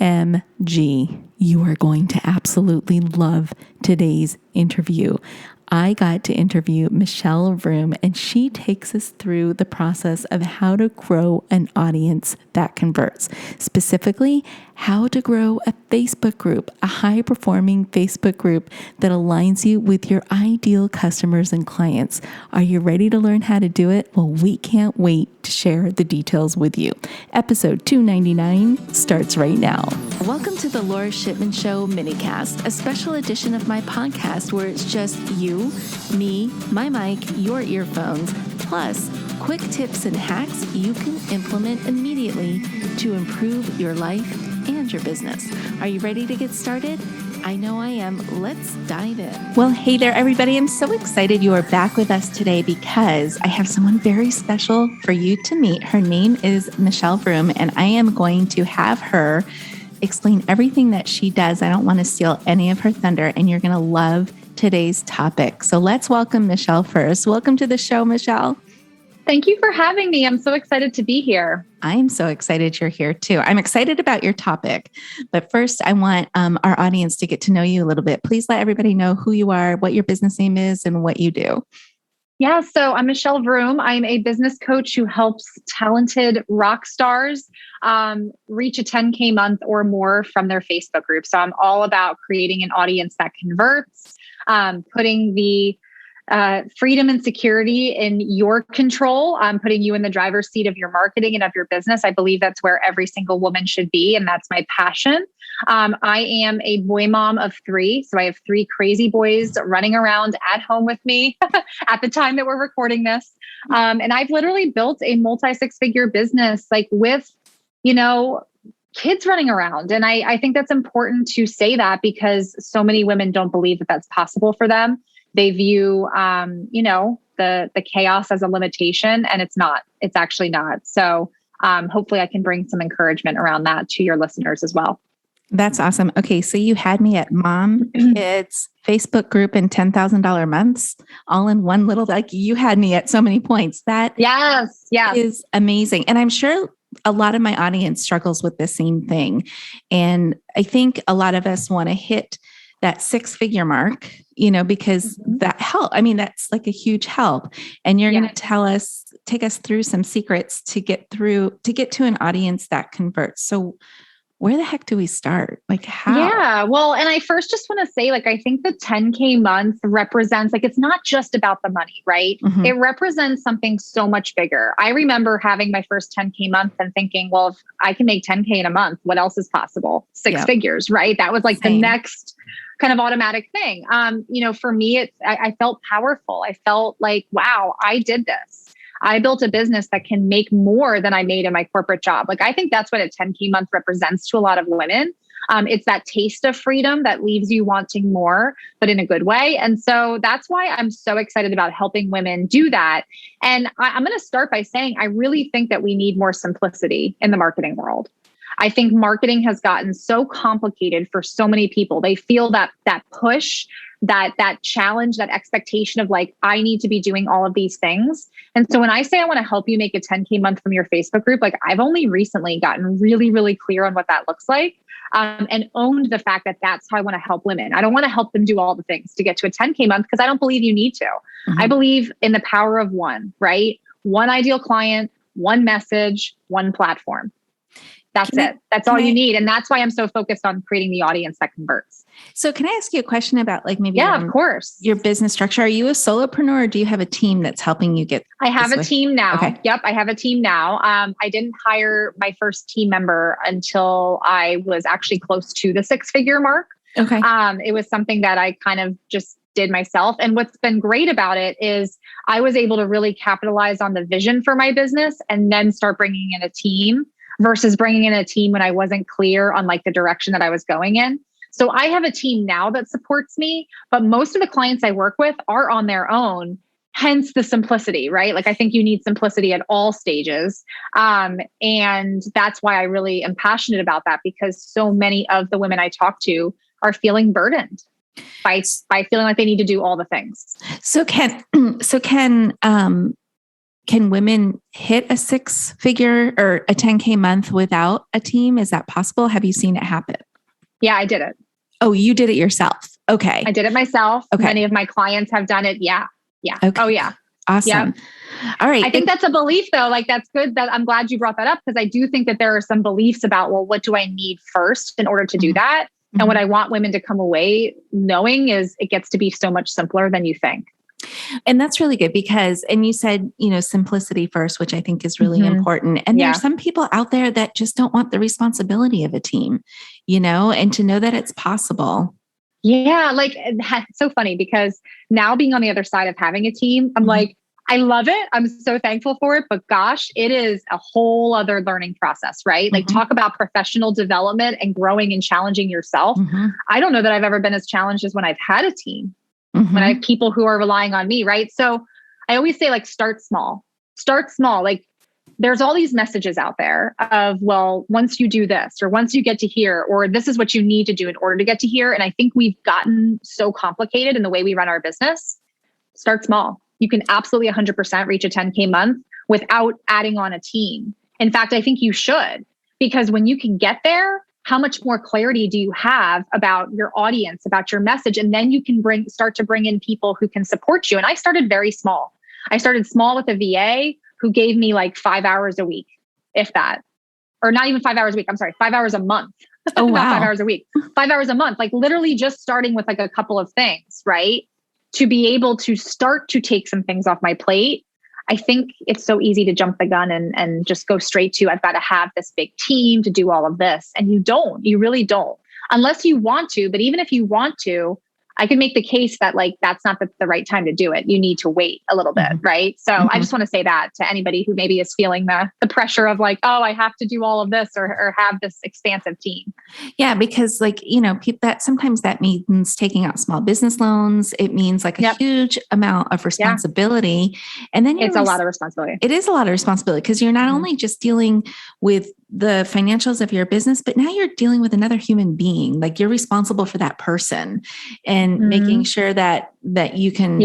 OMG, you are going to absolutely love today's interview. I got to interview Michelle Vroom, and she takes us through the process of how to grow an audience that converts. Specifically, how to grow a Facebook group, a high-performing Facebook group that aligns you with your ideal customers and clients. Are you ready to learn how to do it? Well, we can't wait to share the details with you. Episode 299 starts right now. Welcome to the Lora Shipman Show minicast, a special edition of my podcast where it's just you, me, my mic, your earphones, plus quick tips and hacks you can implement immediately to improve your life and your business. Are you ready to get started? I know I am. Let's dive in. Well, hey there, everybody. I'm so excited you are back with us today because I have someone very special for you to meet. Her name is Michelle Vroom, and I am going to have her explain everything that she does. I don't want to steal any of her thunder, and you're going to love today's topic. So let's welcome Michelle first. Welcome to the show, Michelle. Thank you for having me. I'm so excited to be here. I'm so excited you're here too. I'm excited about your topic. But first, I want our audience to get to know you a little bit. Please let everybody know who you are, what your business name is, and what you do. Yeah, so I'm Michelle Vroom. I'm a business coach who helps talented rock stars reach a 10K month or more from their Facebook group. So I'm all about creating an audience that converts, putting the freedom and security in your control, putting you in the driver's seat of your marketing and of your business. I believe that's where every single woman should be. And that's my passion. I am a boy mom of 3. So I have 3 crazy boys running around at home with me at the time that we're recording this. And I've literally built a multi-6-figure business, like with, kids running around. And I think that's important to say that because so many women don't believe that that's possible for them. They view, the chaos as a limitation, and it's not. It's actually not. So hopefully I can bring some encouragement around that to your listeners as well. That's awesome. Okay, so you had me at mom, kids, Facebook group, and $10,000 months, all in one little, you had me at so many points. That yes. is amazing. And I'm sure a lot of my audience struggles with the same thing. And I think a lot of us want to hit that 6-figure mark, because that help. I mean, that's like a huge help. And you're going to take us through some secrets to get to an audience that converts. So where the heck do we start? Like how? Yeah. Well, and I first just want to say, I think the 10K month represents, it's not just about the money, right? Mm-hmm. It represents something so much bigger. I remember having my first 10K month and thinking, well, if I can make 10K in a month, what else is possible? 6 figures, right? That was the next kind of automatic thing. For me, I felt powerful. I felt like, wow, I did this. I built a business that can make more than I made in my corporate job. I think that's what a 10K month represents to a lot of women. It's that taste of freedom that leaves you wanting more, but in a good way. And so that's why I'm so excited about helping women do that. And I'm going to start by saying, I really think that we need more simplicity in the marketing world. I think marketing has gotten so complicated for so many people. They feel that push, that challenge, that expectation of I need to be doing all of these things. And so when I say I want to help you make a 10K month from your Facebook group, I've only recently gotten really, really clear on what that looks like, and owned the fact that that's how I want to help women. I don't want to help them do all the things to get to a 10K month because I don't believe you need to. Mm-hmm. I believe in the power of one, right? One ideal client, one message, one platform. That's it. That's all you need. And that's why I'm so focused on creating the audience that converts. So can I ask you a question about of course, your business structure? Are you a solopreneur or do you have a team that's helping you get? I have a team now. Okay. Yep. I have a team now. I didn't hire my first team member until I was actually close to the 6-figure mark. Okay. It was something that I kind of just did myself. And what's been great about it is I was able to really capitalize on the vision for my business and then start bringing in a team versus bringing in a team when I wasn't clear on the direction that I was going in. So I have a team now that supports me, but most of the clients I work with are on their own, hence the simplicity, right? I think you need simplicity at all stages. And that's why I really am passionate about that because so many of the women I talk to are feeling burdened by feeling like they need to do all the things. So can can women hit a 6-figure or a 10K month without a team? Is that possible? Have you seen it happen? Yeah, I did it. Oh, you did it yourself. Okay. I did it myself. Okay. Many of my clients have done it. Yeah. Yeah. Okay. Oh yeah. Awesome. Yep. All right. I think that's a belief though. Like that's good that I'm glad you brought that up because I do think that there are some beliefs about, well, what do I need first in order to do that? And what I want women to come away knowing is it gets to be so much simpler than you think. And that's really good because, and you said, simplicity first, which I think is really important. And there are some people out there that just don't want the responsibility of a team, and to know that it's possible. Yeah. Like it's so funny because now being on the other side of having a team, I'm like, I love it. I'm so thankful for it, but gosh, it is a whole other learning process, right? Like talk about professional development and growing and challenging yourself. I don't know that I've ever been as challenged as when I've had a team, when I have people who are relying on me, right? So I always say like, start small. Like there's all these messages out there of, well, once you do this, or once you get to here, or this is what you need to do in order to get to here. And I think we've gotten so complicated in the way we run our business. Start small. You can absolutely 100% reach a 10K month without adding on a team. In fact, I think you should, because when you can get there, how much more clarity do you have about your audience, about your message? And then you can start to bring in people who can support you. And I started very small. I started small with a VA who gave me like 5 hours a week, if that, or not even 5 hours a week. I'm sorry, 5 hours a month. Oh, wow. Not 5 hours a week, 5 hours a month, like literally just starting with like a couple of things, right? To be able to start to take some things off my plate. I think it's so easy to jump the gun and just go straight to, I've got to have this big team to do all of this. And you really don't, unless you want to. But even if you want to, I can make the case that like, that's not the right time to do it. You need to wait a little bit. Right. So I just want to say that to anybody who maybe is feeling the pressure of like, oh, I have to do all of this or have this expansive team. Yeah. Because like, people that sometimes that means taking out small business loans. It means like a huge amount of responsibility. Yeah. And then it's a lot of responsibility. It is a lot of responsibility because you're not only just dealing with the financials of your business, but now you're dealing with another human being. Like you're responsible for that person and making sure that you can.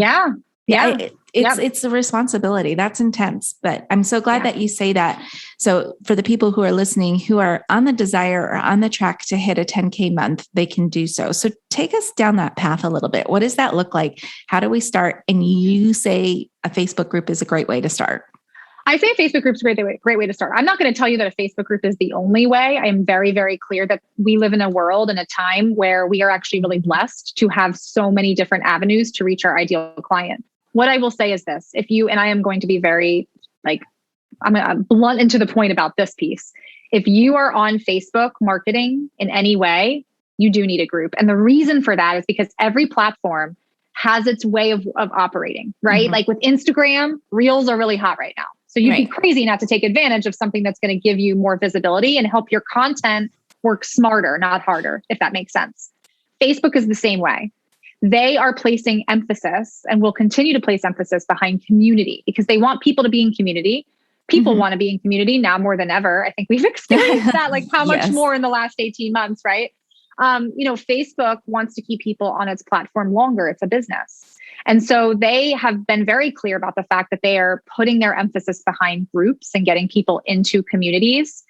It's a responsibility. That's intense, but I'm so glad that you say that. So for the people who are listening, who are on the desire or on the track to hit a 10K month, they can do so. So take us down that path a little bit. What does that look like? How do we start? And you say a Facebook group is a great way to start. I say Facebook group's a great way to start. I'm not going to tell you that a Facebook group is the only way. I am very, very clear that we live in a world and a time where we are actually really blessed to have so many different avenues to reach our ideal client. What I will say is this, and I am going to be very I'm blunt and to the point about this piece. If you are on Facebook marketing in any way, you do need a group. And the reason for that is because every platform has its way of operating, right? Like with Instagram, Reels are really hot right now. So you'd be crazy not to take advantage of something that's going to give you more visibility and help your content work smarter, not harder, if that makes sense. Facebook is the same way. They are placing emphasis and will continue to place emphasis behind community because they want people to be in community. People want to be in community now more than ever. I think we've experienced that, like how much more in the last 18 months, right? Facebook wants to keep people on its platform longer. It's a business. And so they have been very clear about the fact that they are putting their emphasis behind groups and getting people into communities.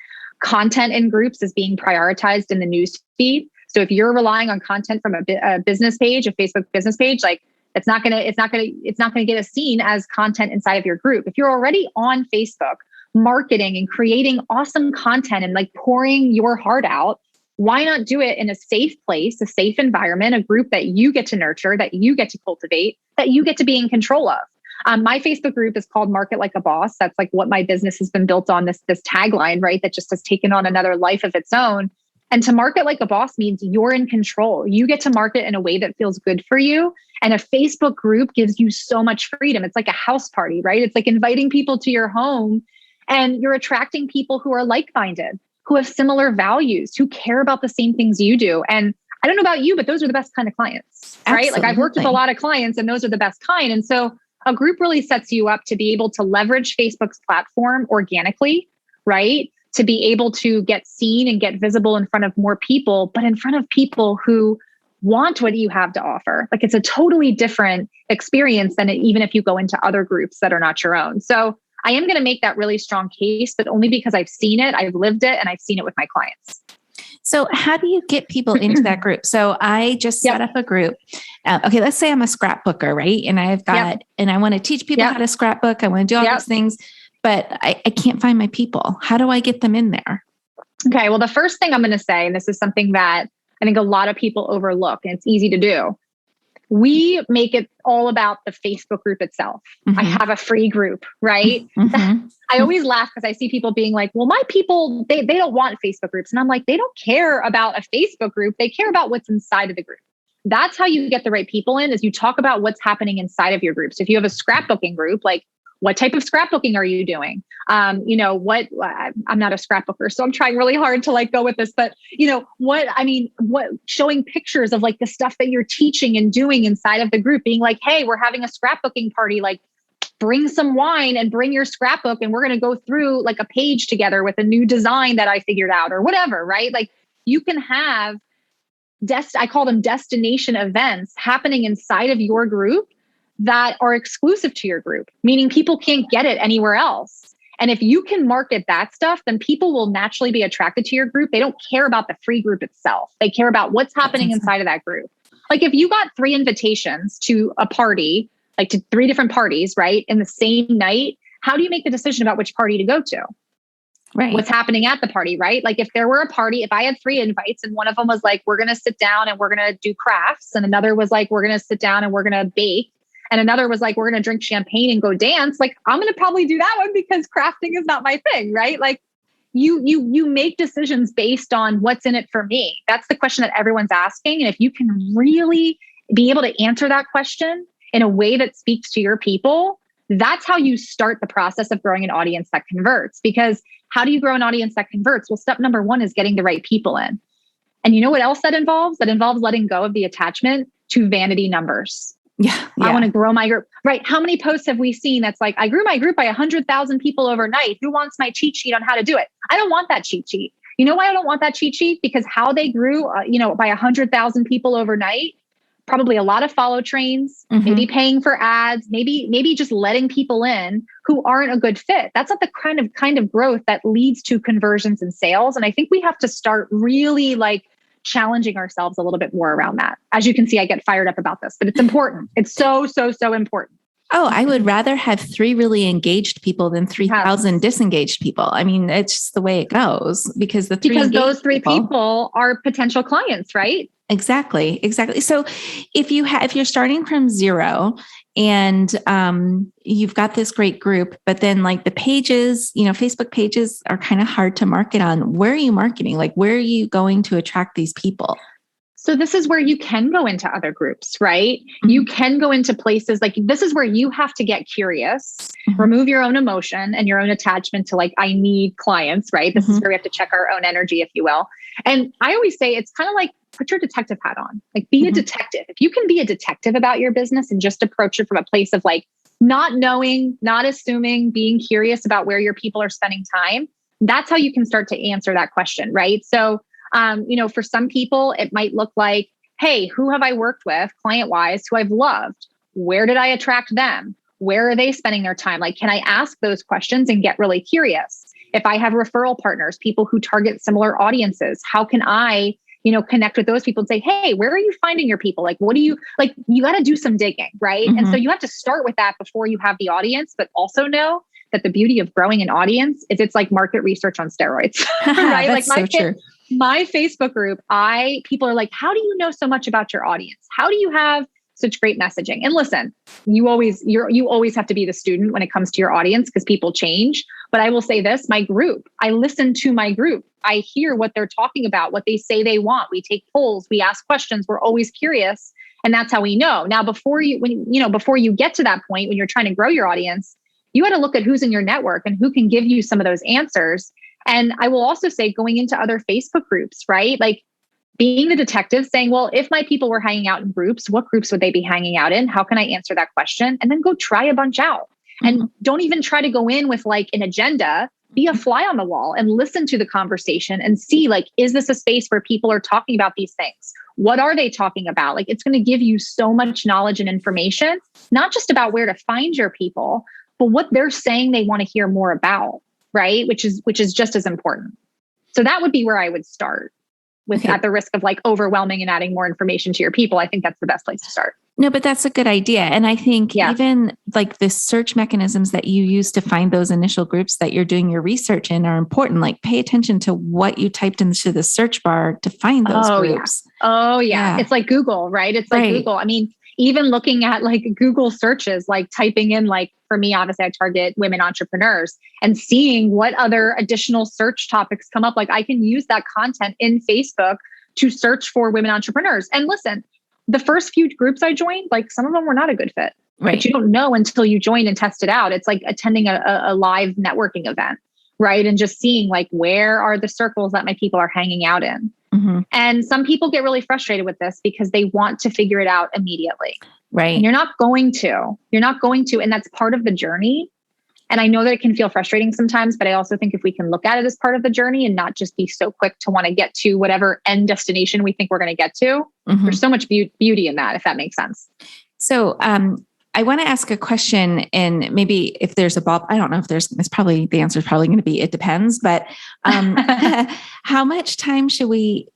Content in groups is being prioritized in the news feed. So if you're relying on content from a business page, a Facebook business page, like it's not going to get seen as content inside of your group. If you're already on Facebook marketing and creating awesome content and like pouring your heart out, why not do it in a safe place, a safe environment, a group that you get to nurture, that you get to cultivate, that you get to be in control of? My Facebook group is called Market Like a Boss. That's like what my business has been built on, this tagline, right? That just has taken on another life of its own. And to market like a boss means you're in control. You get to market in a way that feels good for you. And a Facebook group gives you so much freedom. It's like a house party, right? It's like inviting people to your home and you're attracting people who are like-minded, who have similar values, who care about the same things you do. And I don't know about you, but those are the best kind of clients, right? Absolutely. Like I've worked with a lot of clients and those are the best kind. And so a group really sets you up to be able to leverage Facebook's platform organically, right? To be able to get seen and get visible in front of more people, but in front of people who want what you have to offer. Like it's a totally different experience than even if you go into other groups that are not your own. So I am going to make that really strong case, but only because I've seen it, I've lived it, and I've seen it with my clients. So how do you get people into that group? So I just set up a group. Okay, let's say I'm a scrapbooker, right? And I've got, and I want to teach people how to scrapbook. I want to do all these things, but I can't find my people. How do I get them in there? Okay, well, the first thing I'm going to say, and this is something that I think a lot of people overlook, and it's easy to do. We make it all about the Facebook group itself. I have a free group, right? I always laugh because I see people being like, well, my people, they don't want Facebook groups. And I'm like, they don't care about a Facebook group. They care about what's inside of the group. That's how you get the right people in, is you talk about what's happening inside of your group. So if you have a scrapbooking group, like, what type of scrapbooking are you doing? I'm not a scrapbooker, so I'm trying really hard to like go with this, but what showing pictures of like the stuff that you're teaching and doing inside of the group, being like, hey, we're having a scrapbooking party, like bring some wine and bring your scrapbook. And we're going to go through like a page together with a new design that I figured out or whatever, right? Like you can have I call them destination events happening inside of your group that are exclusive to your group, meaning people can't get it anywhere else. And if you can market that stuff, then people will naturally be attracted to your group. They don't care about the free group itself. They care about what's happening inside of that group. Like if you got 3 invitations to a party, like to 3 different parties, right, in the same night, how do you make the decision about which party to go to? Right. What's happening at the party, right? Like if there were a party, if I had 3 invites and one of them was like, we're going to sit down and we're going to do crafts. And another was like, we're going to sit down and we're going to bake. And another was like, we're going to drink champagne and go dance. Like, I'm going to probably do that one because crafting is not my thing, right? Like you make decisions based on what's in it for me. That's the question that everyone's asking. And if you can really be able to answer that question in a way that speaks to your people, that's how you start the process of growing an audience that converts. Because how do you grow an audience that converts? Well, step number 1 is getting the right people in. And you know what else that involves? That involves letting go of the attachment to vanity numbers. Yeah. I want to grow my group, right? How many posts have we seen that's like, I grew my group by 100,000 people overnight. Who wants my cheat sheet on how to do it? I don't want that cheat sheet. You know why I don't want that cheat sheet? Because how they grew, by 100,000 people overnight, probably a lot of follow trains, maybe paying for ads, maybe just letting people in who aren't a good fit. That's not the kind of growth that leads to conversions and sales. And I think we have to start really like challenging ourselves a little bit more around that. As you can see, I get fired up about this, but it's important. It's so important. Oh, I would rather have 3 really engaged people than 3,000 disengaged people. I mean, it's just the way it goes because those 3 people are potential clients, right? Exactly. So if you're starting from 0 and you've got this great group, but then like the pages, Facebook pages are kind of hard to market on. Where are you marketing? Like, where are you going to attract these people? So this is where you can go into other groups, right? You can go into places like this is where you have to get curious, remove your own emotion and your own attachment to like, I need clients, right? This is where we have to check our own energy, if you will. And I always say it's kind of like, put your detective hat on, like be a detective. If you can be a detective about your business and just approach it from a place of like not knowing, not assuming, being curious about where your people are spending time, that's how you can start to answer that question, right? So, for some people, it might look like, hey, who have I worked with client-wise who I've loved? Where did I attract them? Where are they spending their time? Like, can I ask those questions and get really curious? If I have referral partners, people who target similar audiences, how can I connect with those people and say, hey, where are you finding your people? Like, what do you like? You got to do some digging, right? And so you have to start with that before you have the audience, but also know that the beauty of growing an audience is it's like market research on steroids, right? That's like true. My Facebook group, people are like, how do you know so much about your audience? How do you have such great messaging? And listen, you always have to be the student when it comes to your audience because people change. But I will say this, my group, I listen to my group. I hear what they're talking about, what they say they want. We take polls, we ask questions. We're always curious. And that's how we know. Now, before you get to that point, when you're trying to grow your audience, you got to look at who's in your network and who can give you some of those answers. And I will also say going into other Facebook groups, right? Like being the detective saying, well, if my people were hanging out in groups, what groups would they be hanging out in? How can I answer that question? And then go try a bunch out. And don't even try to go in with like an agenda. Be a fly on the wall and listen to the conversation and see like, is this a space where people are talking about these things? What are they talking about? Like, it's going to give you so much knowledge and information, not just about where to find your people, but what they're saying they want to hear more about, right? Which is just as important. So that would be where I would start with, at the risk of like overwhelming and adding more information to your people. I think that's the best place to start. No, but that's a good idea. And I think even like the search mechanisms that you use to find those initial groups that you're doing your research in are important. Like pay attention to what you typed into the search bar to find those groups. Oh yeah. It's like Google, right? It's like Google. I mean, even looking at like Google searches, like typing in, like for me, obviously I target women entrepreneurs, and seeing what other additional search topics come up. Like I can use that content in Facebook to search for women entrepreneurs. And listen, the first few groups I joined, like some of them were not a good fit, but you don't know until you join and test it out. It's like attending a live networking event, right? And just seeing like, where are the circles that my people are hanging out in? And some people get really frustrated with this because they want to figure it out immediately. Right. And you're not going to. And that's part of the journey. And I know that it can feel frustrating sometimes, but I also think if we can look at it as part of the journey and not just be so quick to want to get to whatever end destination we think we're going to get to, there's so much beauty in that, if that makes sense. So I want to ask a question, and maybe if there's a ball, I don't know if it's probably, the answer is probably going to be, it depends, but how much time should we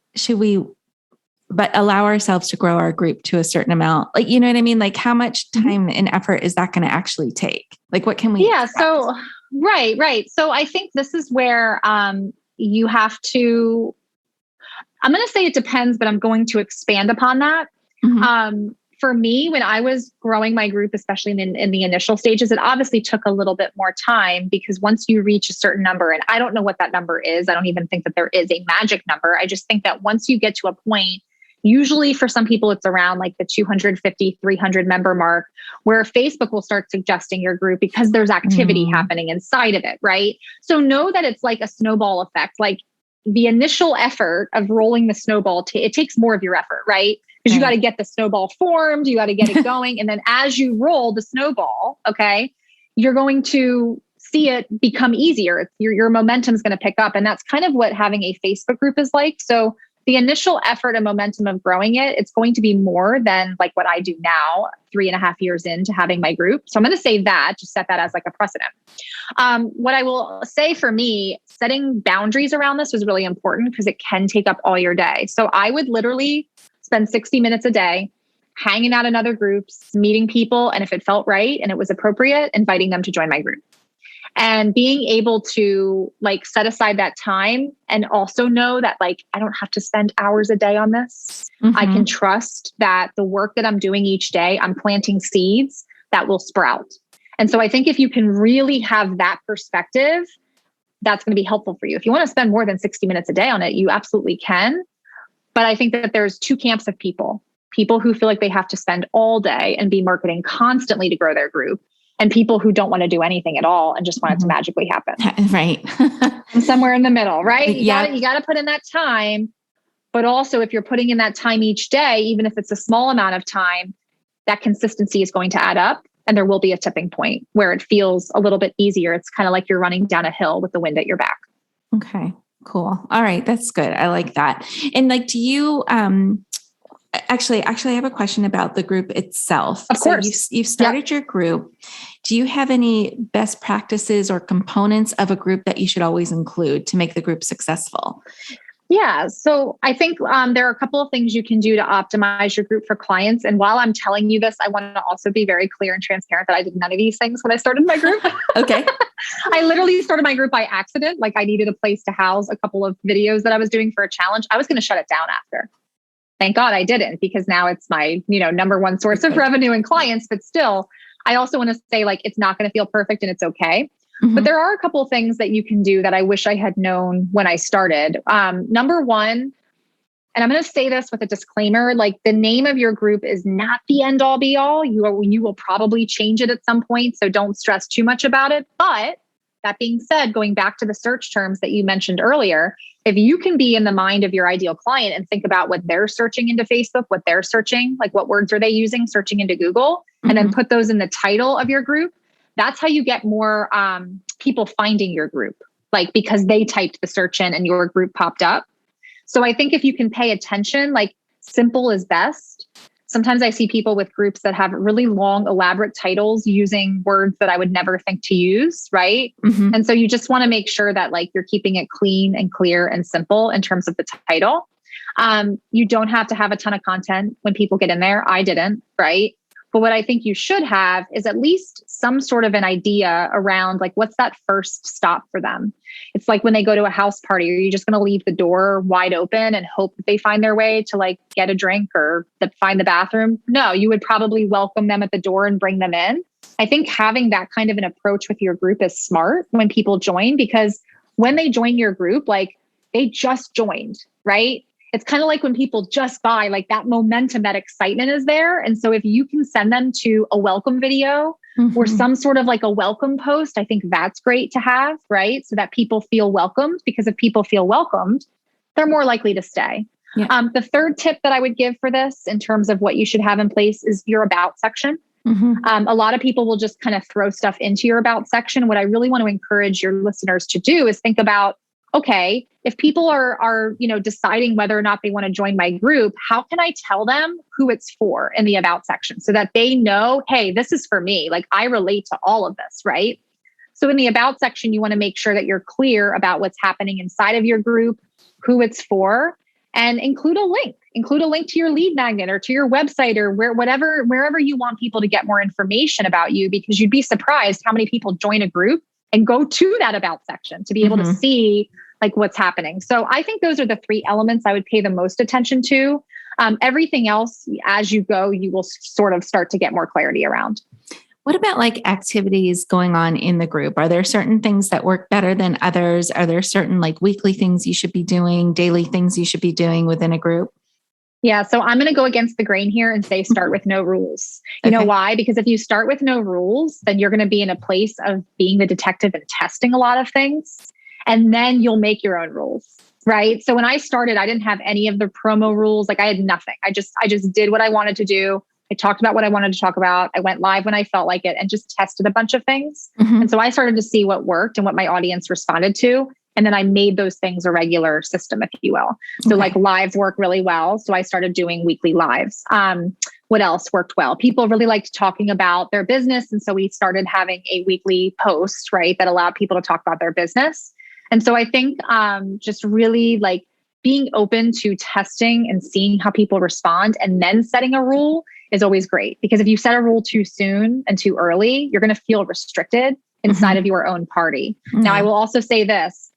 but allow ourselves to grow our group to a certain amount? Like, you know what I mean? Like how much time and effort is that going to actually take? Like what can we expect? So, right. So I think this is where you have to, I'm going to say it depends, but I'm going to expand upon that. For me, when I was growing my group, especially in the initial stages, it obviously took a little bit more time, because once you reach a certain number, and I don't know what that number is, I don't even think that there is a magic number. I just think that once you get to a point, usually for some people, it's around like the 250, 300 member mark, where Facebook will start suggesting your group because there's activity happening inside of it, right? So know that it's like a snowball effect. Like the initial effort of rolling the snowball, it takes more of your effort, right? Because you got to get the snowball formed, you got to get it going. And then as you roll the snowball, okay, you're going to see it become easier. Your momentum is going to pick up. And that's kind of what having a Facebook group is like. So the initial effort and momentum of growing it, it's going to be more than like what I do now, 3.5 years into having my group. So I'm going to say that, just set that as like a precedent. What I will say for me, setting boundaries around this was really important, because it can take up all your day. So I would literally spend 60 minutes a day hanging out in other groups, meeting people. And if it felt right and it was appropriate, inviting them to join my group. And being able to like set aside that time, and also know that like, I don't have to spend hours a day on this. I can trust that the work that I'm doing each day, I'm planting seeds that will sprout. And so I think if you can really have that perspective, that's going to be helpful for you. If you want to spend more than 60 minutes a day on it, you absolutely can. But I think that there's two camps of people who feel like they have to spend all day and be marketing constantly to grow their group, and people who don't want to do anything at all and just want it to magically happen. Right. And somewhere in the middle, right? You got to put in that time. But also if you're putting in that time each day, even if it's a small amount of time, that consistency is going to add up, and there will be a tipping point where it feels a little bit easier. It's kind of like you're running down a hill with the wind at your back. Okay, cool. All right. That's good. I like that. And like, do you, Actually, I have a question about the group itself. Of course. You've started your group. Do you have any best practices or components of a group that you should always include to make the group successful? Yeah. So I think there are a couple of things you can do to optimize your group for clients. And while I'm telling you this, I want to also be very clear and transparent that I did none of these things when I started my group. Okay. I literally started my group by accident. Like I needed a place to house a couple of videos that I was doing for a challenge. I was going to shut it down after. Thank God I didn't, because now it's my, number one source of revenue and clients. But still, I also want to say like, it's not going to feel perfect, and it's okay. But there are a couple of things that you can do that I wish I had known when I started. Number one, and I'm going to say this with a disclaimer, like the name of your group is not the end all be all. You will probably change it at some point, so don't stress too much about it. But that being said, going back to the search terms that you mentioned earlier, if you can be in the mind of your ideal client and think about what they're searching into Facebook, what they're searching, like what words are they using, searching into Google, and then put those in the title of your group, that's how you get more people finding your group, like because they typed the search in and your group popped up. So I think if you can pay attention, like simple is best. sometimes I see people with groups that have really long, elaborate titles using words that I would never think to use, right? Mm-hmm. And so you just want to make sure that like you're keeping it clean and clear and simple in terms of the title. You don't have to have a ton of content when people get in there. I didn't, right? But what I think you should have is at least some sort of an idea around like, what's that first stop for them? It's like when they go to a house party, are you just going to leave the door wide open and hope that they find their way to like get a drink or find the bathroom? No, you would probably welcome them at the door and bring them in. I think having that kind of an approach with your group is smart when people join, because when they join your group, like they just joined, right? It's kind of like when people just buy, like that momentum, that excitement is there. And so if you can send them to a welcome video or some sort of like a welcome post, I think that's great to have, right? So that people feel welcomed, because if people feel welcomed, they're more likely to stay. Yeah. The third tip that I would give for this in terms of what you should have in place is your about section. A lot of people will just kind of throw stuff into your about section. What I really want to encourage your listeners to do is think about, okay, if people are deciding whether or not they want to join my group, how can I tell them who it's for in the about section so that they know, hey, this is for me. Like I relate to all of this, right? So in the about section, you want to make sure that you're clear about what's happening inside of your group, who it's for, and include a link. Include a link to your lead magnet or to your website or wherever you want people to get more information about you, because you'd be surprised how many people join a group and go to that about section to be able to see like what's happening. So I think those are the three elements I would pay the most attention to. Everything else, as you go, you will sort of start to get more clarity around. What about like activities going on in the group? Are there certain things that work better than others? Are there certain like weekly things you should be doing, daily things you should be doing within a group? Yeah. So I'm going to go against the grain here and say start with no rules. You know why? Because if you start with no rules, then you're going to be in a place of being the detective and testing a lot of things. And then you'll make your own rules, right? So when I started, I didn't have any of the promo rules. Like I had nothing. I just did what I wanted to do. I talked about what I wanted to talk about. I went live when I felt like it and just tested a bunch of things. And so I started to see what worked and what my audience responded to. And then I made those things a regular system, if you will. So like lives work really well. So I started doing weekly lives. What else worked well? People really liked talking about their business. And so we started having a weekly post, right, that allowed people to talk about their business. And so I think just really like being open to testing and seeing how people respond and then setting a rule is always great. Because if you set a rule too soon and too early, you're going to feel restricted inside of your own party. Now, I will also say this,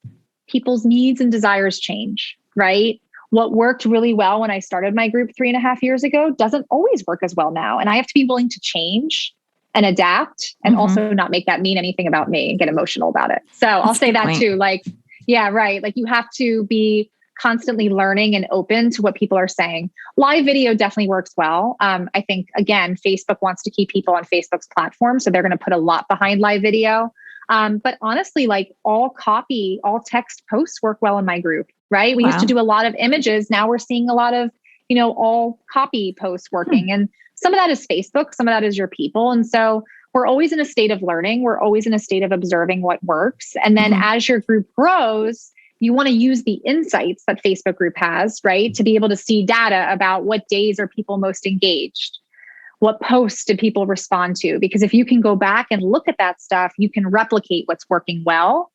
people's needs and desires change, right? What worked really well when I started my group 3.5 years ago doesn't always work as well now. And I have to be willing to change and adapt and also not make that mean anything about me and get emotional about it. So I'll say that too. Like, yeah, right. Like you have to be constantly learning and open to what people are saying. Live video definitely works well. I think, again, Facebook wants to keep people on Facebook's platform. So they're going to put a lot behind live video. But honestly, like all copy, all text posts work well in my group, right? We used to do a lot of images. Now we're seeing a lot of, all copy posts working. And some of that is Facebook, some of that is your people. And so we're always in a state of learning. We're always in a state of observing what works. And then as your group grows, you want to use the insights that Facebook group has, right? To be able to see data about what days are people most engaged. What posts did people respond to? Because if you can go back and look at that stuff, you can replicate what's working well.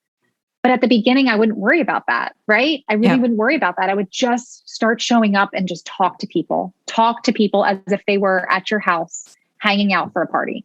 But at the beginning, I wouldn't worry about that, right? I really wouldn't worry about that. I would just start showing up and just talk to people as if they were at your house hanging out for a party.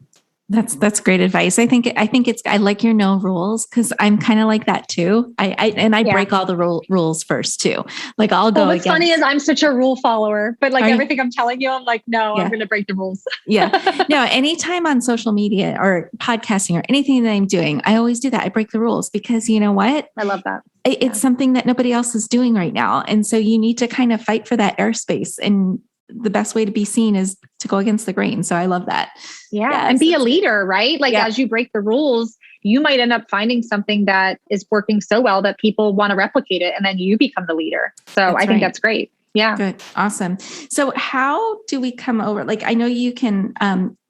That's great advice. I think I like your no rules because I'm kind of like that too. I break all the rules first too. Like I'll go. What's funny is I'm such a rule follower, but like everything I'm telling you, I'm like, no, I'm going to break the rules. No, anytime on social media or podcasting or anything that I'm doing, I always do that. I break the rules because you know what? I love that. It's something that nobody else is doing right now. And so you need to kind of fight for that airspace, and the best way to be seen is to go against the grain. So I love that. Yeah. And be a leader, right? Like as you break the rules, you might end up finding something that is working so well that people want to replicate it. And then you become the leader. So I think that's great. Yeah. Good. Awesome. So how do we come over? Like, I know you can,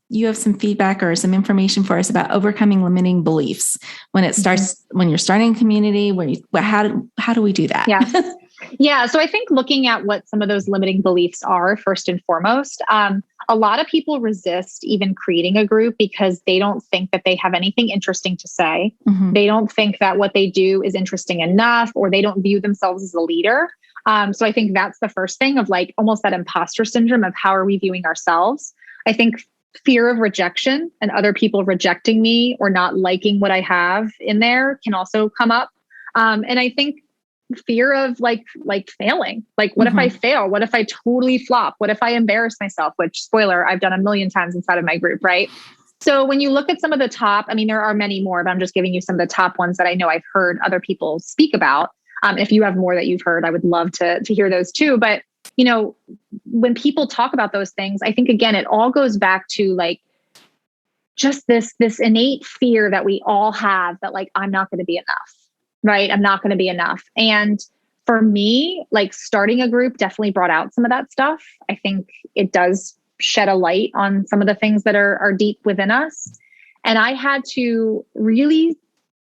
you have some feedback or some information for us about overcoming limiting beliefs when it starts, when you're starting a community, how do we do that? Yeah. Yeah. So I think looking at what some of those limiting beliefs are first and foremost, a lot of people resist even creating a group because they don't think that they have anything interesting to say. They don't think that what they do is interesting enough, or they don't view themselves as a leader. So I think that's the first thing of like almost that imposter syndrome of how are we viewing ourselves? I think fear of rejection and other people rejecting me or not liking what I have in there can also come up. And I think fear of like failing. Like, what if I fail? What if I totally flop? What if I embarrass myself? Which, spoiler, I've done a million times inside of my group, right? So when you look at some of the top, I mean, there are many more, but I'm just giving you some of the top ones that I know I've heard other people speak about. If you have more that you've heard, I would love to hear those too. But, you know, when people talk about those things, I think, again, it all goes back to like just this innate fear that we all have that like, I'm not going to be enough, right? I'm not going to be enough. And for me, like starting a group definitely brought out some of that stuff. I think it does shed a light on some of the things that are deep within us. And I had to really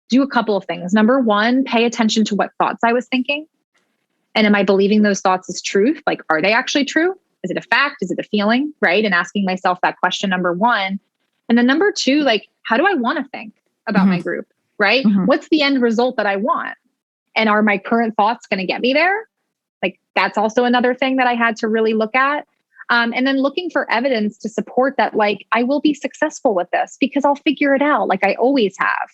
do a couple of things. Number one, pay attention to what thoughts I was thinking. And am I believing those thoughts as truth? Like, are they actually true? Is it a fact? Is it a feeling? Right? And asking myself that question, number one. And then number two, like, how do I want to think about my group? Right? What's the end result that I want? And are my current thoughts going to get me there? Like, that's also another thing that I had to really look at. And then looking for evidence to support that, like, I will be successful with this because I'll figure it out like I always have.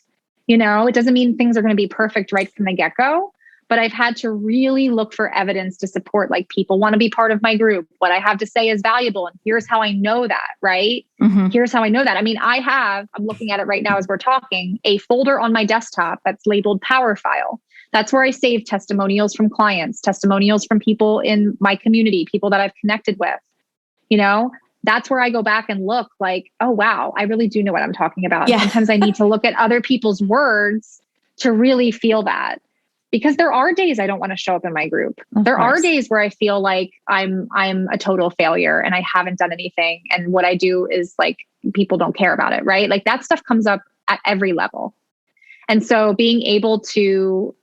You know, it doesn't mean things are going to be perfect right from the get-go, but I've had to really look for evidence to support, like, people want to be part of my group. What I have to say is valuable. And here's how I know that, right? Here's how I know that. I mean, I'm looking at it right now as we're talking, a folder on my desktop that's labeled Power File. That's where I save testimonials from clients, testimonials from people in my community, people that I've connected with. You know, that's where I go back and look like, oh, wow, I really do know what I'm talking about. Yeah. Sometimes I need to look at other people's words to really feel that, because there are days I don't want to show up in my group. There are days where I feel like I'm a total failure and I haven't done anything. And what I do is like, people don't care about it, right? Like that stuff comes up at every level. And so being able to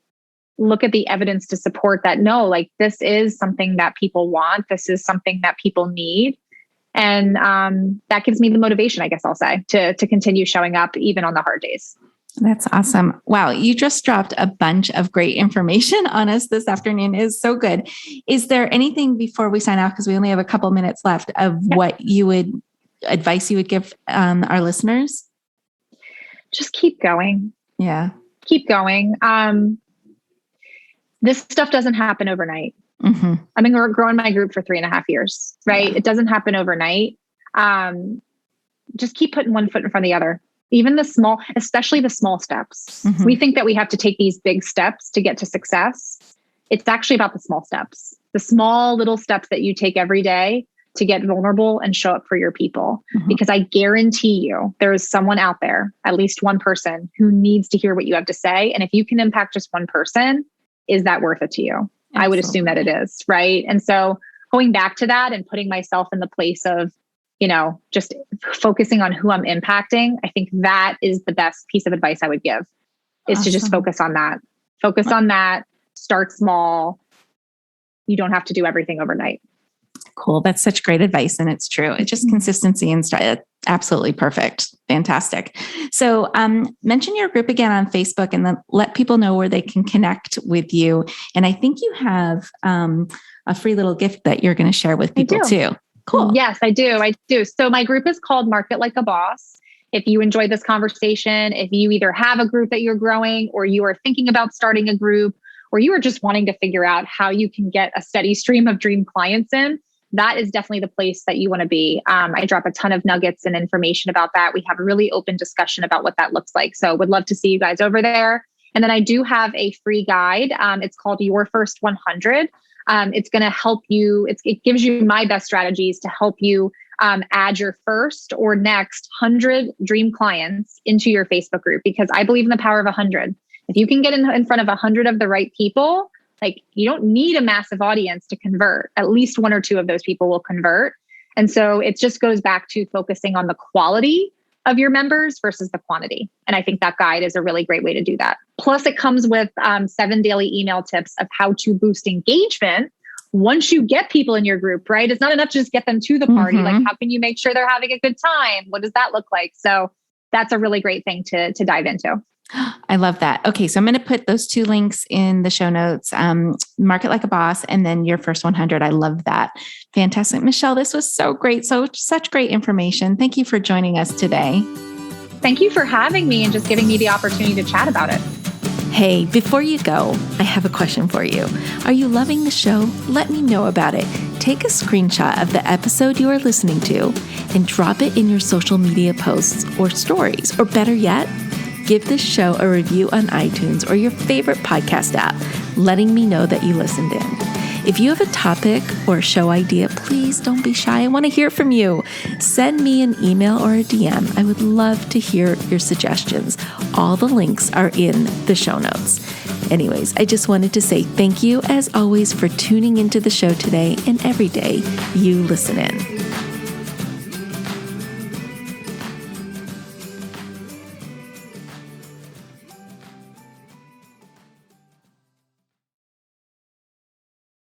look at the evidence to support that, no, like this is something that people want. This is something that people need. And that gives me the motivation, I guess I'll say, to continue showing up even on the hard days. That's awesome. Wow. You just dropped a bunch of great information on us this afternoon. It is so good. Is there anything before we sign off, because we only have a couple minutes left, of what advice you would give our listeners? Just keep going. Yeah. Keep going. This stuff doesn't happen overnight. I've been growing my group for 3.5 years, right? Yeah. It doesn't happen overnight. Just keep putting one foot in front of the other. Even especially the small steps. We think that we have to take these big steps to get to success. It's actually about the small steps, the small little steps that you take every day to get vulnerable and show up for your people. Because I guarantee you there is someone out there, at least one person, who needs to hear what you have to say. And if you can impact just one person, is that worth it to you? Absolutely. I would assume that it is, right? And so going back to that and putting myself in the place of, you know, just focusing on who I'm impacting, I think that is the best piece of advice I would give, is to just focus on that. Focus on that. Start small. You don't have to do everything overnight. Cool. That's such great advice. And it's true. It's just consistency and start. Absolutely perfect. Fantastic. So mention your group again on Facebook and then let people know where they can connect with you. And I think you have a free little gift that you're going to share with people too. Cool. Yes, I do. So my group is called Market Like a Boss. If you enjoyed this conversation, if you either have a group that you're growing, or you are thinking about starting a group, or you are just wanting to figure out how you can get a steady stream of dream clients in, that is definitely the place that you want to be. I drop a ton of nuggets and information about that. We have a really open discussion about what that looks like. So would love to see you guys over there. And then I do have a free guide. It's called Your First 100. It's going to help you. It gives you my best strategies to help you add your first or next 100 dream clients into your Facebook group, because I believe in the power of 100. If you can get in front of 100 of the right people, like, you don't need a massive audience to convert. At least one or two of those people will convert. And so it just goes back to focusing on the quality of your members versus the quantity. And I think that guide is a really great way to do that. Plus, it comes with 7 daily email tips of how to boost engagement once you get people in your group, right? It's not enough to just get them to the party. Like, how can you make sure they're having a good time? What does that look like? So that's a really great thing to dive into. I love that. Okay. So I'm going to put those 2 links in the show notes, Market Like a Boss, and then your first 100. I love that. Fantastic. Michelle, this was so great. Such great information. Thank you for joining us today. Thank you for having me and just giving me the opportunity to chat about it. Hey, before you go, I have a question for you. Are you loving the show? Let me know about it. Take a screenshot of the episode you are listening to and drop it in your social media posts or stories, or better yet, give this show a review on iTunes or your favorite podcast app, letting me know that you listened in. If you have a topic or a show idea, please don't be shy. I want to hear from you. Send me an email or a DM. I would love to hear your suggestions. All the links are in the show notes. Anyways, I just wanted to say thank you, as always, for tuning into the show today and every day you listen in.